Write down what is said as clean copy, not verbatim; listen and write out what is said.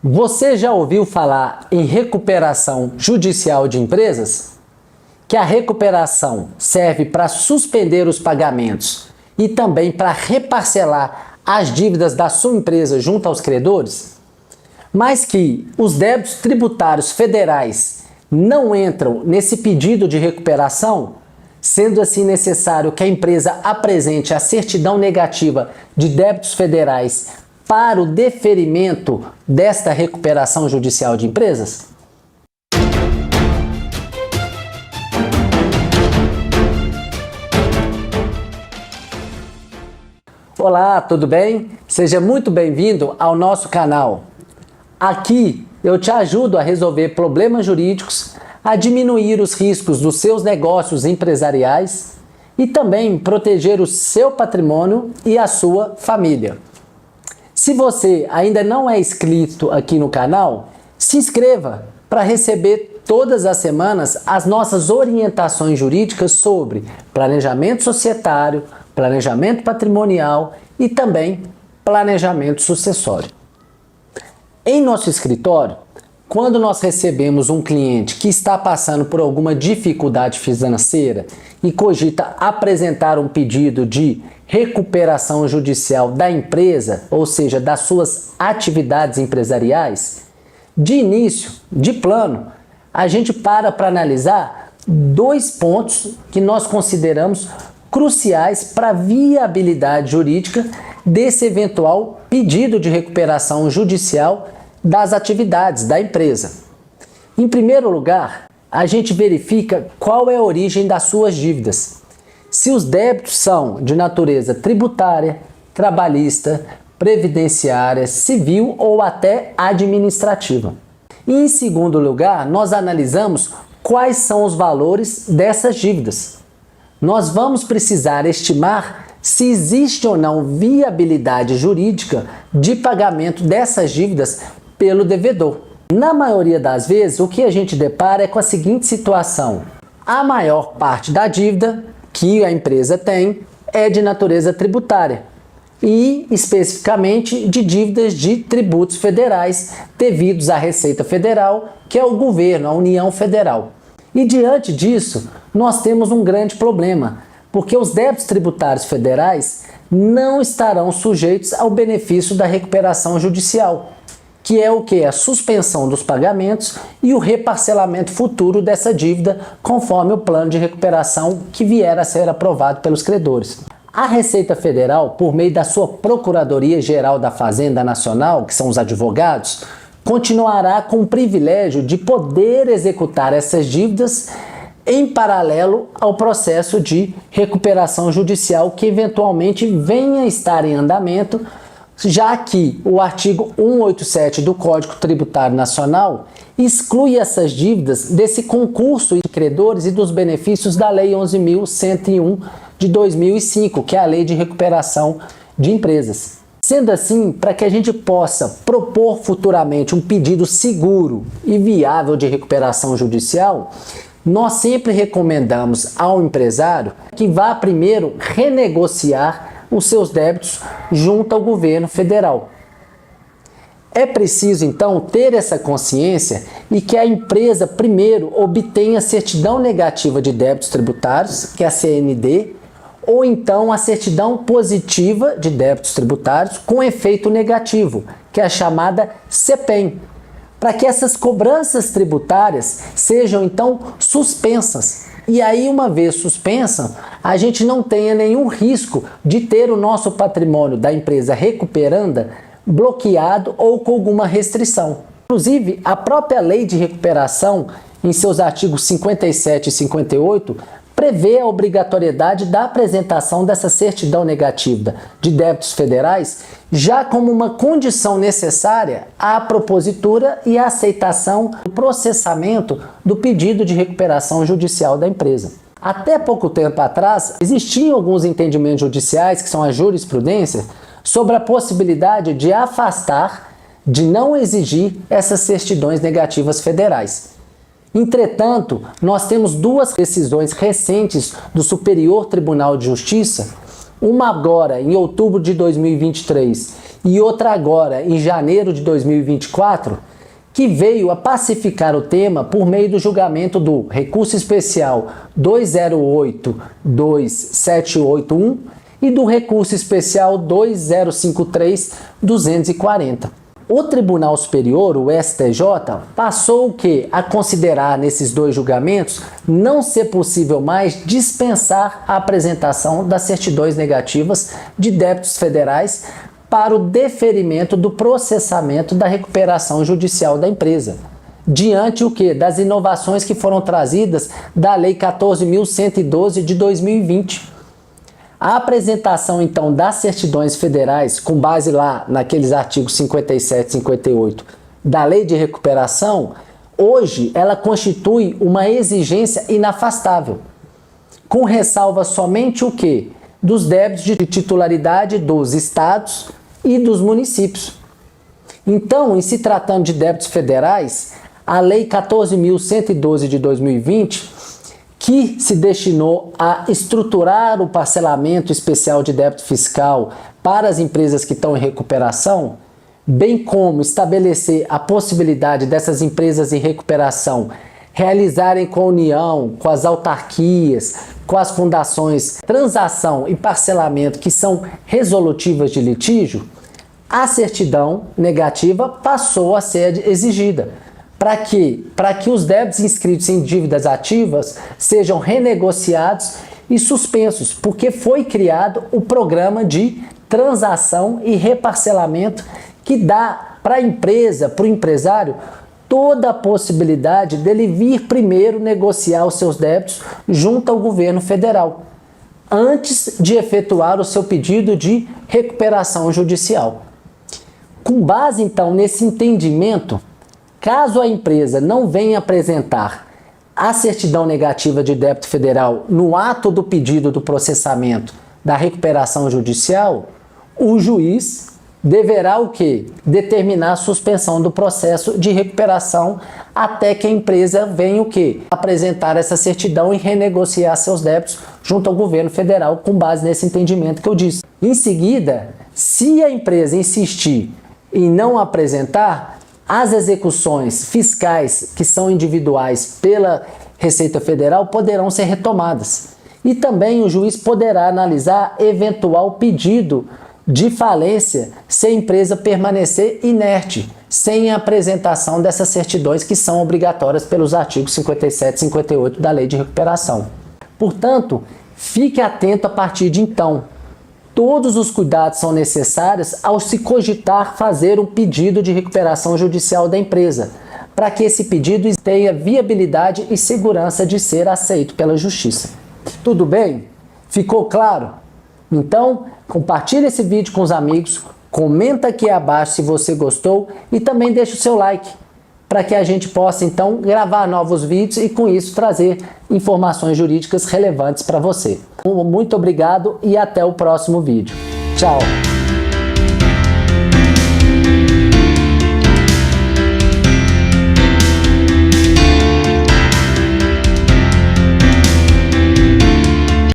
Você já ouviu falar em recuperação judicial de empresas? Que a recuperação serve para suspender os pagamentos e também para reparcelar as dívidas da sua empresa junto aos credores? Mas que os débitos tributários federais não entram nesse pedido de recuperação, sendo assim necessário que a empresa apresente a certidão negativa de débitos federais para o deferimento desta recuperação judicial de empresas? Olá, tudo bem? Seja muito bem-vindo ao nosso canal. Aqui eu te ajudo a resolver problemas jurídicos, a diminuir os riscos dos seus negócios empresariais e também proteger o seu patrimônio e a sua família. Se você ainda não é inscrito aqui no canal, se inscreva para receber todas as semanas as nossas orientações jurídicas sobre planejamento societário, planejamento patrimonial e também planejamento sucessório. Em nosso escritório, quando nós recebemos um cliente que está passando por alguma dificuldade financeira e cogita apresentar um pedido de recuperação judicial da empresa, ou seja, das suas atividades empresariais, de início, de plano, a gente para analisar dois pontos que nós consideramos cruciais para a viabilidade jurídica desse eventual pedido de recuperação judicial das atividades da empresa. Em primeiro lugar, a gente verifica qual é a origem das suas dívidas. Se os débitos são de natureza tributária, trabalhista, previdenciária, civil ou até administrativa. E em segundo lugar, nós analisamos quais são os valores dessas dívidas. Nós vamos precisar estimar se existe ou não viabilidade jurídica de pagamento dessas dívidas pelo devedor. Na maioria das vezes, o que a gente depara é com a seguinte situação: a maior parte da dívida que a empresa tem é de natureza tributária e especificamente de dívidas de tributos federais devidos à Receita Federal, que é o governo, a União Federal. E diante disso, nós temos um grande problema, porque os débitos tributários federais não estarão sujeitos ao benefício da recuperação judicial, que é o que? A suspensão dos pagamentos e o reparcelamento futuro dessa dívida, conforme o plano de recuperação que vier a ser aprovado pelos credores. A Receita Federal, por meio da sua Procuradoria-Geral da Fazenda Nacional, que são os advogados, continuará com o privilégio de poder executar essas dívidas em paralelo ao processo de recuperação judicial que eventualmente venha a estar em andamento, já que o artigo 187 do Código Tributário Nacional exclui essas dívidas desse concurso de credores e dos benefícios da Lei 11.101 de 2005, que é a Lei de Recuperação de Empresas. Sendo assim, para que a gente possa propor futuramente um pedido seguro e viável de recuperação judicial, nós sempre recomendamos ao empresário que vá primeiro renegociar os seus débitos junto ao governo federal. É preciso, então, ter essa consciência e que a empresa primeiro obtenha a certidão negativa de débitos tributários, que é a CND, ou então a certidão positiva de débitos tributários com efeito negativo, que é a chamada CEPEM, para que essas cobranças tributárias sejam, então, suspensas. E aí, uma vez suspensa, a gente não tenha nenhum risco de ter o nosso patrimônio da empresa recuperanda bloqueado ou com alguma restrição. Inclusive, a própria Lei de Recuperação, em seus artigos 57 e 58, prevê a obrigatoriedade da apresentação dessa certidão negativa de débitos federais já como uma condição necessária à propositura e à aceitação do processamento do pedido de recuperação judicial da empresa. Até pouco tempo atrás, existiam alguns entendimentos judiciais, que são a jurisprudência, sobre a possibilidade de afastar, de não exigir essas certidões negativas federais. Entretanto, nós temos duas decisões recentes do Superior Tribunal de Justiça uma agora em outubro de 2023 e outra agora em janeiro de 2024, que veio a pacificar o tema por meio do julgamento do recurso especial 2082781 e do recurso especial 2053-240. O Tribunal Superior, o STJ, passou o quê? A considerar nesses dois julgamentos não ser possível mais dispensar a apresentação das certidões negativas de débitos federais para o deferimento do processamento da recuperação judicial da empresa. Diante o quê? Das inovações que foram trazidas da Lei 14.112 de 2020. A apresentação, então, das certidões federais, com base lá naqueles artigos 57 e 58 da Lei de Recuperação, hoje ela constitui uma exigência inafastável, com ressalva somente o quê? Dos débitos de titularidade dos estados e dos municípios. Então, em se tratando de débitos federais, a Lei 14.112 de 2020, que se destinou a estruturar o parcelamento especial de débito fiscal para as empresas que estão em recuperação, bem como estabelecer a possibilidade dessas empresas em recuperação realizarem com a União, com as autarquias, com as fundações, transação e parcelamento que são resolutivas de litígio, a certidão negativa passou a ser exigida. Para quê? Para que os débitos inscritos em dívidas ativas sejam renegociados e suspensos, porque foi criado o programa de transação e reparcelamento que dá para a empresa, para o empresário, toda a possibilidade dele vir primeiro negociar os seus débitos junto ao governo federal, antes de efetuar o seu pedido de recuperação judicial. Com base, então, nesse entendimento, caso a empresa não venha apresentar a certidão negativa de débito federal no ato do pedido do processamento da recuperação judicial, o juiz deverá o quê? Determinar a suspensão do processo de recuperação até que a empresa venha o quê? Apresentar essa certidão e renegociar seus débitos junto ao governo federal com base nesse entendimento que eu disse. Em seguida, se a empresa insistir em não apresentar, as execuções fiscais que são individuais pela Receita Federal poderão ser retomadas. E também o juiz poderá analisar eventual pedido de falência se a empresa permanecer inerte, sem a apresentação dessas certidões que são obrigatórias pelos artigos 57 e 58 da Lei de Recuperação. Portanto, fique atento a partir de então. Todos os cuidados são necessários ao se cogitar fazer um pedido de recuperação judicial da empresa, para que esse pedido tenha viabilidade e segurança de ser aceito pela Justiça. Tudo bem? Ficou claro? Então, compartilhe esse vídeo com os amigos, comenta aqui abaixo se você gostou e também deixa o seu like, para que a gente possa então gravar novos vídeos e com isso trazer informações jurídicas relevantes para você. Muito obrigado e até o próximo vídeo. Tchau!